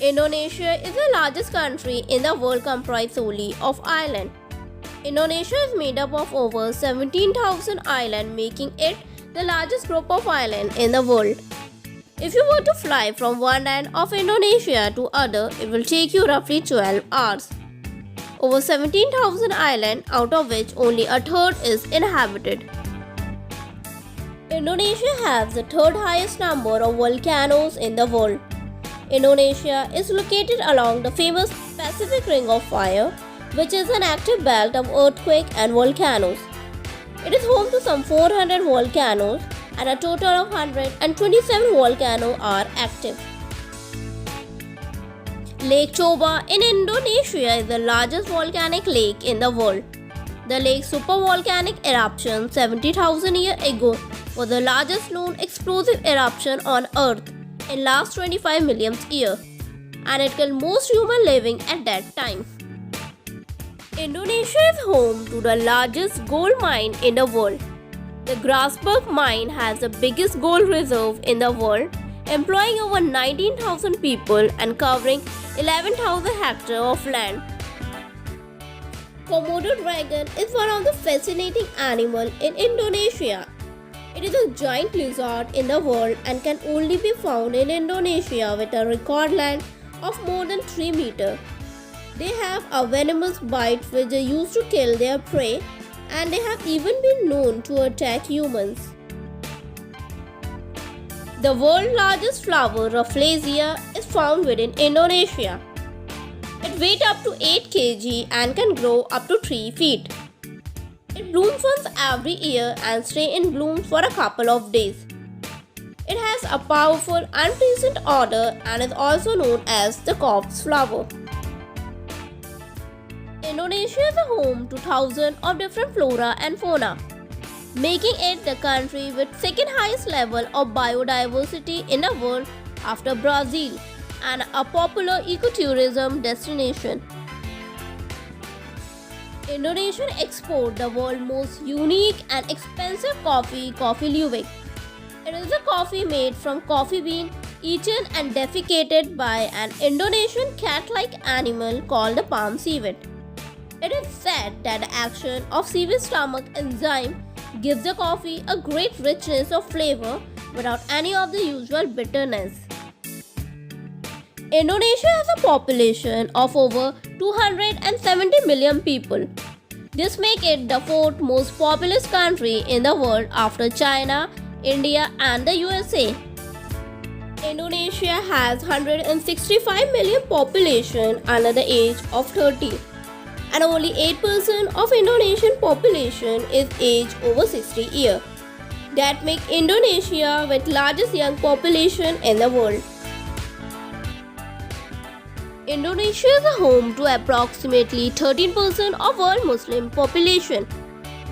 Indonesia is the largest country in the world comprised solely of islands. Indonesia is made up of over 17,000 islands, making it the largest group of islands in the world. If you were to fly from one end of Indonesia to other, it will take you roughly 12 hours. Over 17,000 islands, out of which only a third is inhabited. Indonesia has the third highest number of volcanoes in the world. Indonesia is located along the famous Pacific Ring of Fire, which is an active belt of earthquakes and volcanoes. It is home to some 400 volcanoes, and a total of 127 volcanoes are active. Lake Toba in Indonesia is the largest volcanic lake in the world. The lake's supervolcanic eruption 70,000 years ago was the largest known explosive eruption on Earth in last 25 million years, and it killed most humans living at that time. Indonesia is home to the largest gold mine in the world. The Grasberg mine has the biggest gold reserve in the world, employing over 19,000 people and covering 11,000 hectares of land. Komodo dragon is one of the fascinating animals in Indonesia. It is a giant lizard in the world and can only be found in Indonesia with a record length of more than 3 meters. They have a venomous bite which they use to kill their prey, and they have even been known to attack humans. The world's largest flower, Rafflesia, is found within Indonesia. It weighs up to 8 kg and can grow up to 3 feet. It blooms once every year and stays in bloom for a couple of days. It has a powerful unpleasant odor and is also known as the corpse flower. Indonesia is a home to thousands of different flora and fauna, making it the country with second highest level of biodiversity in the world after Brazil, and a popular ecotourism destination. Indonesia exports the world's most unique and expensive coffee, Coffee Luwak. It is a coffee made from coffee bean eaten and defecated by an Indonesian cat-like animal called the palm civet. It is said that the action of civet stomach enzyme gives the coffee a great richness of flavor without any of the usual bitterness. Indonesia has a population of over 270 million people. This makes it the fourth most populous country in the world after China, India and the USA. Indonesia has 165 million population under the age of 30. And only 8% of Indonesian population is aged over 60 years. That makes Indonesia the largest young population in the world. Indonesia is a home to approximately 13% of world Muslim population.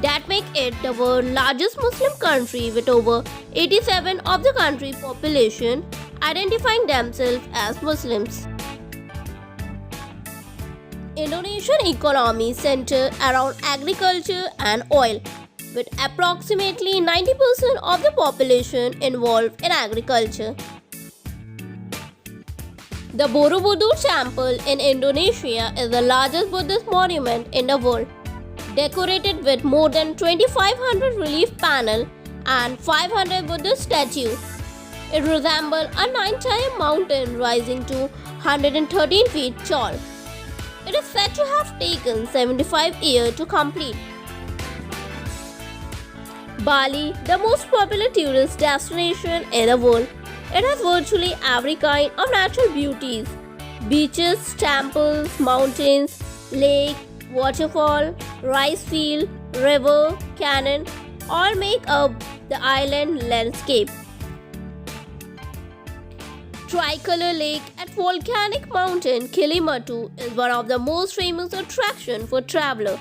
That makes it the world's largest Muslim country with over 87% of the country's population identifying themselves as Muslims. Indonesian economy centers around agriculture and oil, with approximately 90% of the population involved in agriculture. The Borobudur Temple in Indonesia is the largest Buddhist monument in the world, decorated with more than 2,500 relief panels and 500 Buddhist statues. It resembles a 9-tier mountain rising to 113 feet tall. It is said to have taken 75 years to complete. Bali, the most popular tourist destination in the world. It has virtually every kind of natural beauties: beaches, temples, mountains, lake, waterfall, rice field, river, canyon, all make up the island landscape. Tricolor Lake at volcanic mountain Kilimatu is one of the most famous attractions for travelers.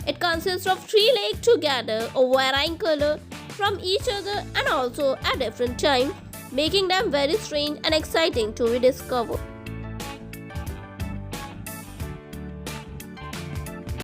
It consists of 3 lakes together of varying color from each other and also at different times, making them very strange and exciting to be discovered.